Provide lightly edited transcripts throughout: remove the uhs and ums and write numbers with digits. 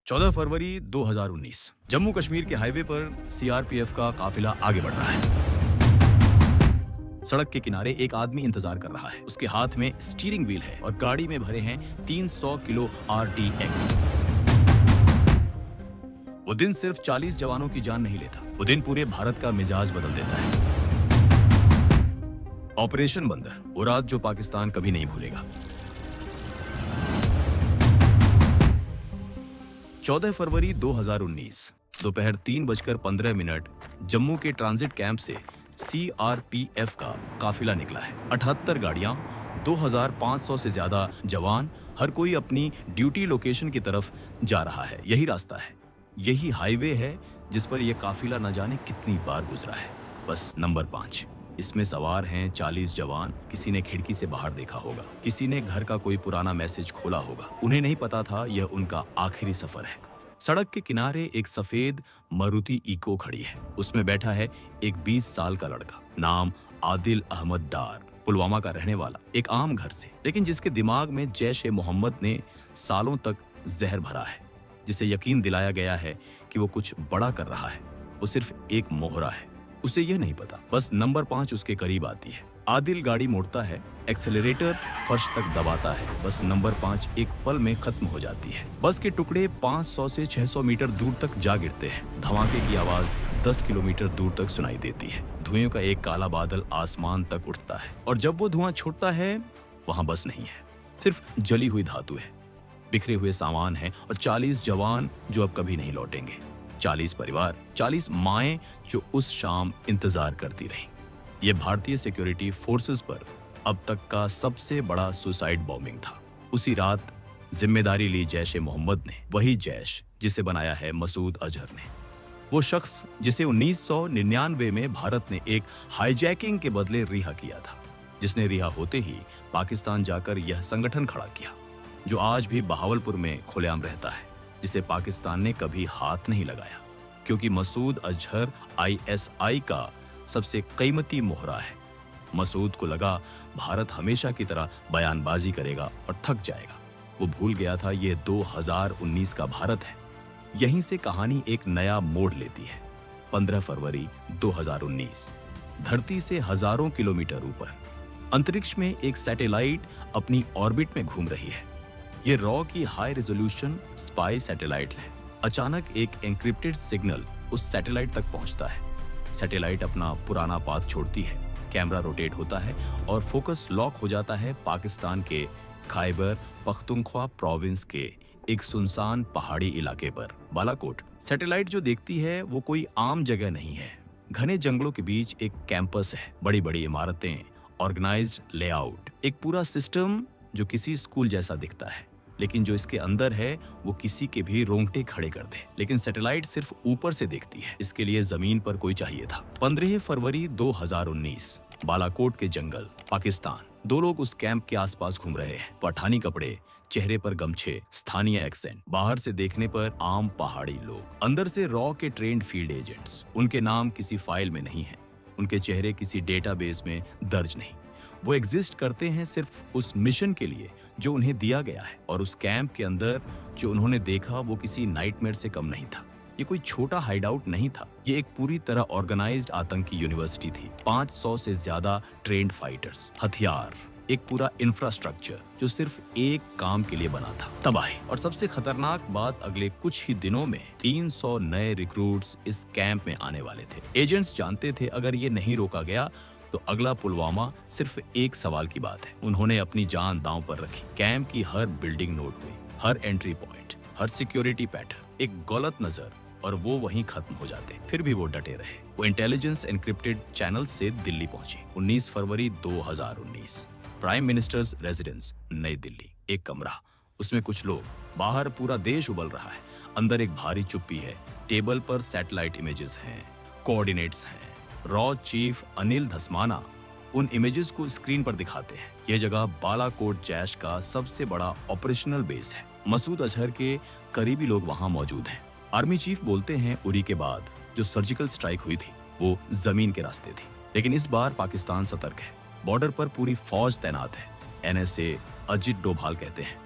14 फरवरी 2019 जम्मू कश्मीर के हाईवे पर सीआरपीएफ का काफिला आगे बढ़ रहा है। सड़क के किनारे एक आदमी इंतजार कर रहा है। उसके हाथ में स्टीयरिंग व्हील है और गाड़ी में भरे हैं 300 किलो आरडीएक्स। वो दिन सिर्फ 40 जवानों की जान नहीं लेता, वो दिन पूरे भारत का मिजाज बदल देता है। ऑपरेशन बंदर, वो रात जो पाकिस्तान कभी नहीं भूलेगा। 14 फरवरी 2019 दोपहर 3:15 जम्मू के ट्रांजिट कैंप से सीआरपीएफ का काफिला निकला है। 78 गाड़ियां, 2500 से ज्यादा जवान, हर कोई अपनी ड्यूटी लोकेशन की तरफ जा रहा है। यही रास्ता है, यही हाईवे है जिस पर यह काफिला न जाने कितनी बार गुजरा है। बस नंबर 5, इसमें सवार हैं 40 जवान। किसी ने खिड़की से बाहर देखा होगा, किसी ने घर का कोई पुराना मैसेज खोला होगा। उन्हें नहीं पता था यह उनका आखिरी सफर है। सड़क के किनारे एक सफेद मारुति इको खड़ी है। उसमें बैठा है एक 20 साल का लड़का, नाम आदिल अहमद डार, पुलवामा का रहने वाला, एक आम घर से, लेकिन जिसके दिमाग में जैश-ए-मोहम्मद ने सालों तक जहर भरा है, जिसे यकीन दिलाया गया है कि वो कुछ बड़ा कर रहा है। वो सिर्फ एक मोहरा है, उसे यह नहीं पता। बस नंबर 5 उसके करीब आती है। आदिल गाड़ी मोड़ता है, एक्सेलरेटर फर्श तक दबाता है। बस नंबर 5 एक पल में खत्म हो जाती है। बस के टुकड़े 500 से 600 मीटर दूर तक जा गिरते हैं। धमाके की आवाज 10 किलोमीटर दूर तक सुनाई देती है। धुएं का एक काला बादल आसमान तक उठता है और जब वो धुआं छूटता है, वहां बस नहीं है, सिर्फ जली हुई धातु है, बिखरे हुए सामान है और 40 जवान जो अब कभी नहीं लौटेंगे। 40 परिवार, 40 माएं जो उस शाम इंतजार करती रहीं। यह भारतीय सिक्योरिटी फोर्सेस पर अब तक का सबसे बड़ा सुसाइड बॉम्बिंग था। उसी रात जिम्मेदारी ली जैश-ए-मोहम्मद ने, वही जैश जिसे बनाया है मसूद अजहर ने। वो शख्स जिसे 1999 में भारत ने एक हाईजैकिंग के बदले रिहा किया था, जिसने रिहा होते ही पाकिस्तान जाकर यह संगठन खड़ा किया जो आज भी बहावलपुर में खुलेआम रहता है, जिसे पाकिस्तान ने कभी हाथ नहीं लगाया, क्योंकि मसूद अजहर आईएसआई का सबसे कीमती मोहरा है। मसूद को लगा भारत हमेशा की तरह बयानबाजी करेगा और थक जाएगा। वो भूल गया था ये 2019 का भारत है। यहीं से कहानी एक नया मोड़ लेती है। 15 फरवरी 2019 धरती से हजारों किलोमीटर ऊपर अंतरिक्ष में एक सैटेलाइट अपनी ऑर्बिट में घूम रही है। ये रॉ की हाई रेजोल्यूशन स्पाई सैटेलाइट है। अचानक एक एन्क्रिप्टेड सिग्नल उस सैटेलाइट तक पहुंचता है। सैटेलाइट अपना पुराना पाथ छोड़ती है, कैमरा रोटेट होता है और फोकस लॉक हो जाता है पाकिस्तान के खैबर पख्तूनख्वा प्रोविंस के एक सुनसान पहाड़ी इलाके पर, बालाकोट। सैटेलाइट जो देखती है वो कोई आम जगह नहीं है। घने जंगलों के बीच एक कैंपस है, बड़ी बड़ी इमारतें, ऑर्गेनाइज्ड लेआउट, एक पूरा सिस्टम जो किसी स्कूल जैसा दिखता है, लेकिन जो इसके अंदर है वो किसी के भी रोंगटे खड़े कर दे। लेकिन सैटेलाइट सिर्फ ऊपर से देखती है, इसके लिए जमीन पर कोई चाहिए था। 15 फरवरी 2019 बालाकोट के जंगल, पाकिस्तान। 2 लोग उस कैंप के आसपास घूम रहे हैं। पठानी कपड़े, चेहरे पर गमछे, स्थानीय एक्सेंट। बाहर से देखने पर आम पहाड़ी लोग, अंदर से रॉ के ट्रेंड फील्ड एजेंट्स। उनके नाम किसी फाइल में नहीं है, उनके चेहरे किसी डेटाबेस में दर्ज नहीं। वो एग्जिस्ट करते हैं सिर्फ उस मिशन के लिए जो उन्हें दिया गया है। और उस कैंप के अंदर जो उन्होंने देखा वो किसी नाइटमेयर से कम नहीं था। ये कोई छोटा हाइडआउट नहीं था, ये एक पूरी तरह ऑर्गेनाइज्ड आतंकी यूनिवर्सिटी थी। 500 से ज्यादा ट्रेंड फाइटर्स, हथियार, एक पूरा इंफ्रास्ट्रक्चर जो सिर्फ एक काम के लिए बना था, तबाही। और सबसे खतरनाक बात, अगले कुछ ही दिनों में 300 नए रिक्रूट्स इस कैंप में आने वाले थे। एजेंट्स जानते थे अगर ये नहीं रोका गया तो अगला पुलवामा सिर्फ एक सवाल की बात है। उन्होंने अपनी जान दांव पर रखी। कैंप की हर बिल्डिंग नोट हुई, हर एंट्री पॉइंट, हर सिक्योरिटी पैटर्न। एक गलत नजर और वो वहीं खत्म हो जाते। फिर भी वो डटे रहे। वो इंटेलिजेंस एन्क्रिप्टेड चैनल से दिल्ली पहुंची। 19 फरवरी 2019 प्राइम मिनिस्टर्स रेजिडेंस, नई दिल्ली। एक कमरा, उसमें कुछ लोग, बाहर पूरा देश उबल रहा है, अंदर एक भारी चुप्पी है। टेबल पर सैटेलाइट इमेजेस हैं, कोऑर्डिनेट्स हैं। रॉ चीफ अनिल धस्माना उन इमेजेस को स्क्रीन पर दिखाते हैं। यह जगह बालाकोट जैश का सबसे बड़ा ऑपरेशनल बेस है। मसूद अजहर के करीबी लोग वहां मौजूद हैं। आर्मी चीफ बोलते हैं उरी के बाद जो सर्जिकल स्ट्राइक हुई थी वो जमीन के रास्ते थी, लेकिन इस बार पाकिस्तान सतर्क है। बॉर्डर पर पूरी फौज तैनात है। एनएसए अजित डोभाल कहते हैं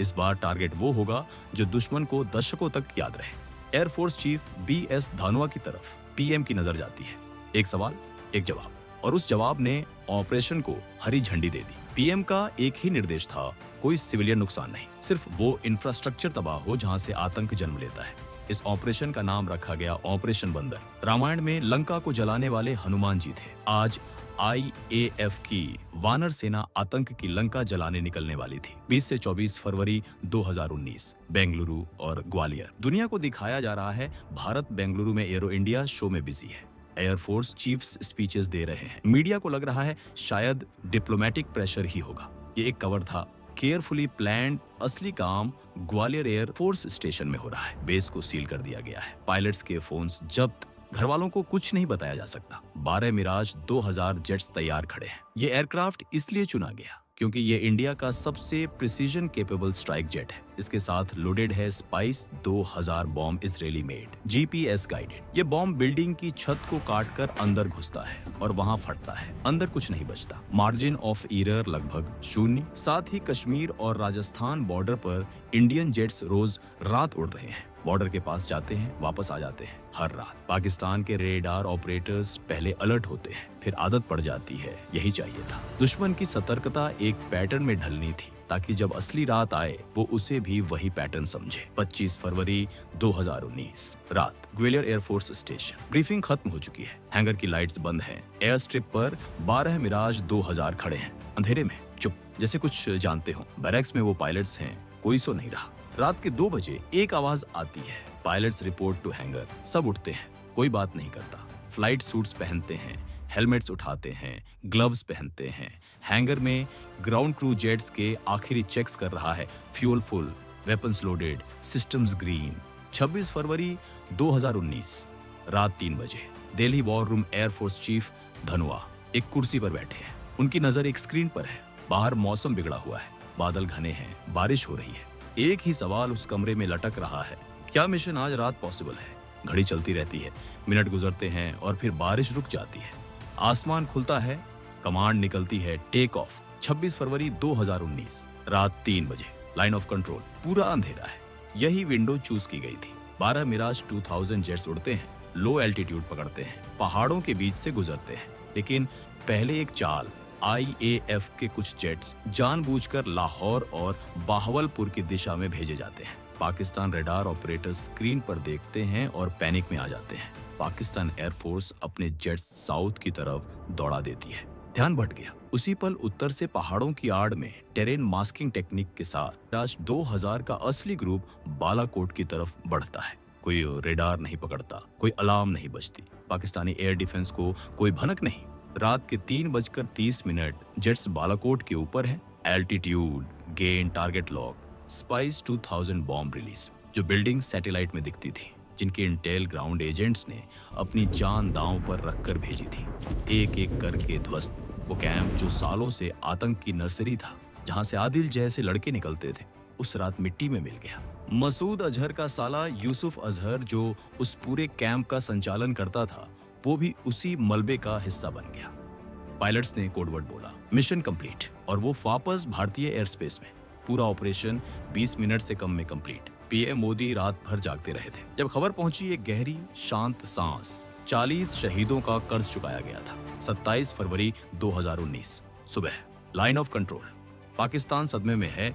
इस बार टारगेट वो होगा जो दुश्मन को दशकों तक याद रहे। एयरफोर्स चीफ BS धानोआ की तरफ PM की नजर जाती है। एक सवाल, एक जवाब, और उस जवाब ने ऑपरेशन को हरी झंडी दे दी। PM का एक ही निर्देश था, कोई सिविलियन नुकसान नहीं, सिर्फ वो इंफ्रास्ट्रक्चर तबाह हो जहां से आतंक जन्म लेता है। इस ऑपरेशन का नाम रखा गया ऑपरेशन बंदर। रामायण में लंका को जलाने वाले हनुमान जी थे। आज IAF की वानर सेना आतंक की लंका जलाने निकलने वाली थी। 20 से 24 फरवरी 2019 बेंगलुरु और ग्वालियर। दुनिया को दिखाया जा रहा है भारत बेंगलुरु में एरो इंडिया शो में बिजी है। एयरफोर्स चीफ्स स्पीचेस दे रहे हैं। मीडिया को लग रहा है शायद डिप्लोमेटिक प्रेशर ही होगा। ये एक कवर था। केयरफुली प्लान्ड असली काम ग्वालियर एयरफोर्स स्टेशन में हो रहा है। बेस को सील कर दिया गया है। पायलट्स के फोन्स जब्त। घर वालों को कुछ नहीं बताया जा सकता। 12 मिराज 2000 जेट्स तैयार खड़े हैं। ये एयरक्राफ्ट इसलिए चुना गया क्योंकि ये इंडिया का सबसे प्रिसीजन केपेबल स्ट्राइक जेट है। इसके साथ लोडेड है spice 2000 bomb, Israeli made, GPS guided. ये बॉम्ब बिल्डिंग की छत को काटकर अंदर घुसता है और वहां फटता है। अंदर कुछ नहीं बचता। मार्जिन ऑफ एरर लगभग 0। साथ ही कश्मीर और राजस्थान बॉर्डर पर इंडियन जेट्स रोज रात उड़ रहे हैं। बॉर्डर के पास जाते हैं, वापस आ जाते हैं हर रात। पाकिस्तान के रेडार ऑपरेटर्स पहले अलर्ट होते हैं, फिर आदत पड़ जाती है। यही चाहिए था। दुश्मन की सतर्कता एक पैटर्न में ढलनी थी ताकि जब असली रात आए वो उसे भी वही पैटर्न समझे। 25 फरवरी 2019 रात, ग्वालियर एयरफोर्स स्टेशन। ब्रीफिंग खत्म हो चुकी है। हैंगर की लाइट्स बंद हैं। एयर स्ट्रिप पर 12 मिराज 2000 खड़े हैं, अंधेरे में, चुप, जैसे कुछ जानते हो। बैरक्स में वो पायलट्स हैं, कोई सो नहीं रहा। रात के 2 बजे एक आवाज आती है, पायलट्स रिपोर्ट टू हैंगर। सब उठते हैं, कोई बात नहीं करता। फ्लाइट सूट्स पहनते हैं, हेलमेट्स उठाते हैं, ग्लव्स पहनते हैं। हैंगर में ग्राउंड क्रू जेट्स के आखिरी चेक्स कर रहा है। Fuel full, weapons loaded, systems green. 26 फरवरी 2019 रात 3 बजे Delhi war room. Air force chief Dhanoa एक कुर्सी पर बैठे हैं। उनकी नजर एक स्क्रीन पर है। बाहर मौसम बिगड़ा हुआ है, बादल घने हैं, बारिश हो रही है। एक ही सवाल उस कमरे में लटक रहा है, क्या मिशन आज रात पॉसिबल है? घड़ी चलती रहती है, मिनट गुजरते हैं और फिर बारिश रुक जाती है। आसमान खुलता है, कमांड निकलती है, टेक ऑफ। 26 फरवरी 2019 रात 3 बजे लाइन ऑफ कंट्रोल, पूरा अंधेरा है। यही विंडो चूज की गई थी। 12 मिराज 2000 जेट्स उड़ते हैं, लो एल्टीट्यूड पकड़ते हैं, पहाड़ों के बीच से गुजरते हैं। लेकिन पहले एक चाल, IAF के कुछ जेट्स जानबूझकर लाहौर और बाहवलपुर की दिशा में भेजे जाते हैं। पाकिस्तान रेडार ऑपरेटर्स स्क्रीन पर देखते हैं और पैनिक में आ जाते हैं। पाकिस्तान एयरफोर्स अपने जेट्स साउथ की तरफ दौड़ा देती है। ध्यान भट गया। उसी पल उत्तर से पहाड़ों की आड़ में टेरेन मास्किंग टेक्निक के साथ राज 2000 का असली ग्रुप बालाकोट की तरफ बढ़ता है। कोई रेडार नहीं पकड़ता, कोई अलार्म नहीं बजती, पाकिस्तानी एयर डिफेंस को कोई भनक नहीं। रात के 3:30 जेट्स बालाकोट के ऊपर है। Altitude, gain, target lock, spice 2000 bomb release, जो बिल्डिंग सैटेलाइट में दिखती थी, जिनके इंटेल ग्राउंड एजेंट्स ने अपनी जान दांव पर रखकर भेजी थी। एक एक करके ध्वस्त। वो कैंप जो सालों से आतंक की नर्सरी था, जहां से आदिल जैसे लड़के निकलते थे, उस रात मिट्टी में मिल गया। मसूद अजहर का साला यूसुफ अजहर जो उस पूरे कैंप का संचालन करता था, वो भी उसी मलबे का हिस्सा बन गया। पायलट्स ने कोडवर्ड बोला, मिशन कंप्लीट, और वो वापस भारतीय एयर स्पेस में। पूरा ऑपरेशन 20 मिनट से कम में कंप्लीट। PM मोदी रात भर जागते रहे थे। जब खबर पहुंची, एक गहरी शांत सांस। 40 शहीदों का कर्ज चुकाया गया था। 27 फरवरी 2019 सुबह, लाइन ऑफ कंट्रोल। पाकिस्तान सदमे में है।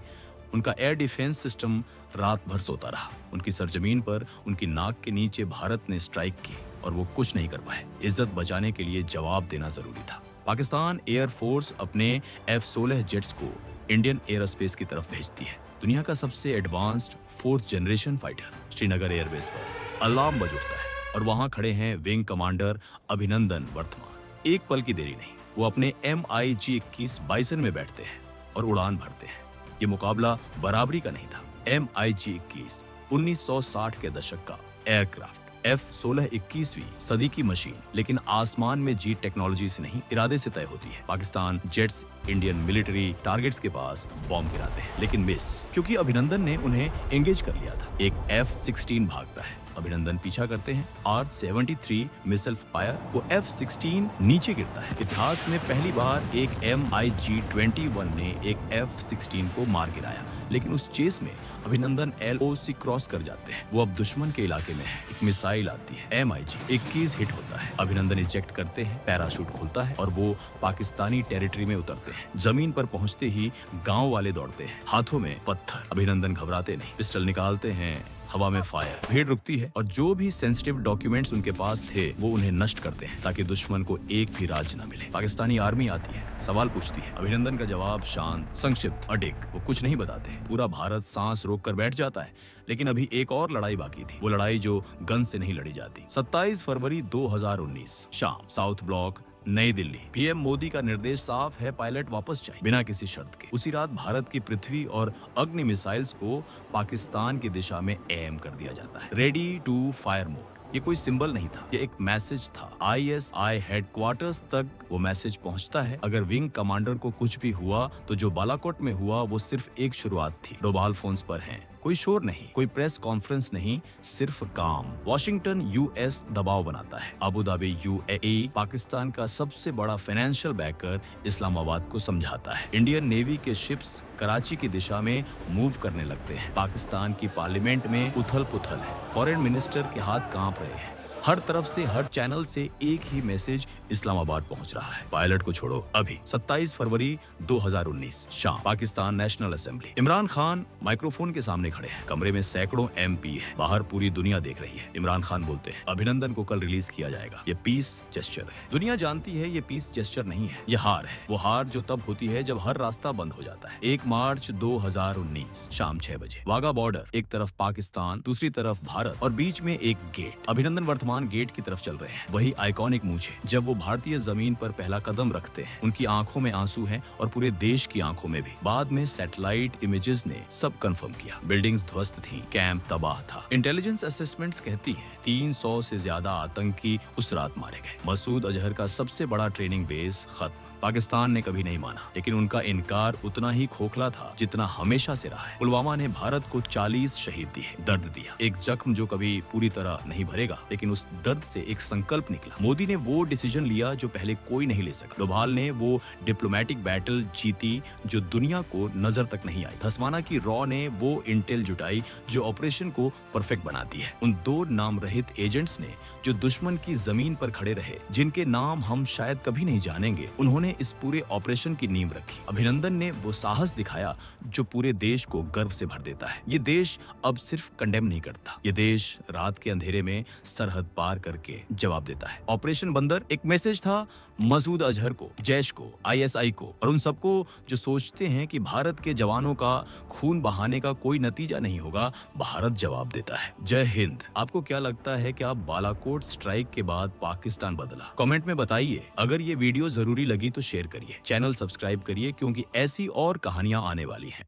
उनका एयर डिफेंस सिस्टम रात भर सोता रहा। उनकी सरजमीन पर, उनकी नाक के नीचे भारत ने स्ट्राइक की और वो कुछ नहीं कर पाए। इज्जत बचाने के लिए जवाब देना जरूरी था। पाकिस्तान एयरफोर्स अपने F-16 जेट्स को इंडियन एयरोस्पेस की तरफ भेजती है। दुनिया का सबसे advanced 4th generation fighter Srinagar airbase पर अलार्म बज उठता है और वहां खड़े हैं विंग कमांडर अभिनंदन वर्तमान। एक पल की देरी नहीं, वो अपने MiG-21 बाइसन में बैठते हैं और उड़ान भरते हैं। ये मुकाबला बराबरी का नहीं था। MiG-21 1960 के दशक का एयरक्राफ्ट, F-16 21वीं सदी की मशीन, लेकिन आसमान में जीत टेक्नोलॉजी से नहीं, इरादे से तय होती है। Pakistan jets Indian military targets के पास बॉम्ब गिराते हैं, लेकिन मिस, क्योंकि अभिनंदन ने उन्हें एंगेज कर लिया था। एक F-16 भागता है, अभिनंदन पीछा करते हैं। R-73 मिसाइल फायर, वो F-16 नीचे गिरता है। इतिहास में पहली बार एक MiG-21 ने एक F-16 को मार गिराया। लेकिन उस चेस में अभिनंदन LOC क्रॉस कर जाते हैं। वो अब दुश्मन के इलाके में है। एक मिसाइल आती है, MiG 21 हिट होता है। अभिनंदन इजेक्ट करते हैं, पैराशूट खुलता है और वो पाकिस्तानी टेरिटरी में उतरते हैं। जमीन पर पहुंचते ही गांव वाले दौड़ते हैं, हाथों में पत्थर। अभिनंदन घबराते नहीं, पिस्टल निकालते हैं, हवा में फायर। भीड़ रुकती है और जो भी सेंसिटिव डॉक्यूमेंट्स उनके पास थे वो उन्हें नष्ट करते हैं ताकि दुश्मन को एक भी राज न मिले। पाकिस्तानी आर्मी आती है, सवाल पूछती है। अभिनंदन का जवाब शांत, संक्षिप्त, अडिग। वो कुछ नहीं बताते। पूरा भारत सांस रोक कर बैठ जाता है। लेकिन अभी एक और लड़ाई बाकी थी, वो लड़ाई जो गन से नहीं लड़ी जाती। 27 फरवरी 2019 शाम, साउथ ब्लॉक, नई दिल्ली। पीएम मोदी का निर्देश साफ है, पायलट वापस जाए बिना किसी शर्त के। उसी रात भारत की पृथ्वी और अग्नि मिसाइल्स को पाकिस्तान की दिशा में एम कर दिया जाता है। Ready to fire mode. ये कोई सिंबल नहीं था, ये एक मैसेज था। ISI हेडक्वार्टर्स तक वो मैसेज पहुंचता है। अगर विंग कमांडर को कुछ भी हुआ तो जो बालाकोट में हुआ वो सिर्फ एक शुरुआत थी। डोभाल फोन्स पर हैं, कोई शोर नहीं, कोई प्रेस कॉन्फ्रेंस नहीं, सिर्फ काम। वॉशिंगटन US दबाव बनाता है। अबू धाबी UAE पाकिस्तान का सबसे बड़ा फाइनेंशियल बैकर इस्लामाबाद को समझाता है। इंडियन नेवी के शिप्स कराची की दिशा में मूव करने लगते हैं। पाकिस्तान की पार्लियामेंट में उथल पुथल है। फॉरेन मिनिस्टर के हाथ कांप रहे हैं। हर तरफ से, हर चैनल से एक ही मैसेज इस्लामाबाद पहुंच रहा है, पायलट को छोड़ो अभी। 27 फरवरी 2019 शाम, Pakistan national assembly. Imran Khan microphone के सामने खड़े हैं। कमरे में सैकड़ों MP है। बाहर पूरी दुनिया देख रही है। इमरान खान बोलते हैं, अभिनंदन को कल रिलीज किया जाएगा। ये पीस जेस्चर है। दुनिया जानती है ये पीस जेस्चर नहीं है, ये हार है। वो हार जो तब होती है जब हर रास्ता बंद हो जाता है। 1 मार्च 2019 शाम 6 बजे, वाघा बॉर्डर। एक तरफ पाकिस्तान, दूसरी तरफ भारत और बीच में एक गेट। अभिनंदन वर्तमान गेट की तरफ चल रहे हैं। वही आइकॉनिक मूछे जब वो भारतीय जमीन पर पहला कदम रखते हैं। उनकी आंखों में आंसू हैं और पूरे देश की आंखों में भी। बाद में सैटेलाइट इमेजेस ने सब कंफर्म किया। बिल्डिंग्स ध्वस्त थी, कैंप तबाह था। इंटेलिजेंस असेसमेंट्स कहती हैं 300 से ज्यादा आतंकी उस रात मारे गए। मसूद अजहर का सबसे बड़ा ट्रेनिंग बेस खत्म। पाकिस्तान ने कभी नहीं माना, लेकिन उनका इनकार उतना ही खोखला था जितना हमेशा से रहा है। पुलवामा ने भारत को 40 शहीद दिए, दर्द दिया। एक जख्म जो कभी पूरी तरह नहीं भरेगा, लेकिन उस दर्द से एक संकल्प निकला। मोदी ने वो डिसीजन लिया जो पहले कोई नहीं ले सका। डोभाल ने वो डिप्लोमेटिक बैटल जीती जो दुनिया को नजर तक नहीं आई। धसमाना की रॉ ने वो इंटेल जुटाई जो ऑपरेशन को परफेक्ट बनाती है। उन 2 नाम रहित एजेंट्स ने जो दुश्मन की जमीन पर खड़े रहे, जिनके नाम हम शायद कभी नहीं जानेंगे, उन्होंने इस पूरे ऑपरेशन की नींव रखी। अभिनंदन ने वो साहस दिखाया जो पूरे देश को गर्व से भर देता है। ये देश अब सिर्फ कंडेम नहीं करता, ये देश रात के अंधेरे में सरहद पार करके जवाब देता है। ऑपरेशन बंदर एक मैसेज था मसूद अजहर को, जैश को, ISI को और उन सबको जो सोचते हैं कि भारत के जवानों का खून बहाने का कोई नतीजा नहीं होगा। भारत जवाब देता है। जय हिंद। आपको क्या लगता है कि आप बालाकोट स्ट्राइक के बाद पाकिस्तान बदला? कमेंट में बताइए। अगर ये वीडियो जरूरी लगी तो शेयर करिए, चैनल सब्सक्राइब करिए, क्योंकि ऐसी और कहानियां आने वाली हैं।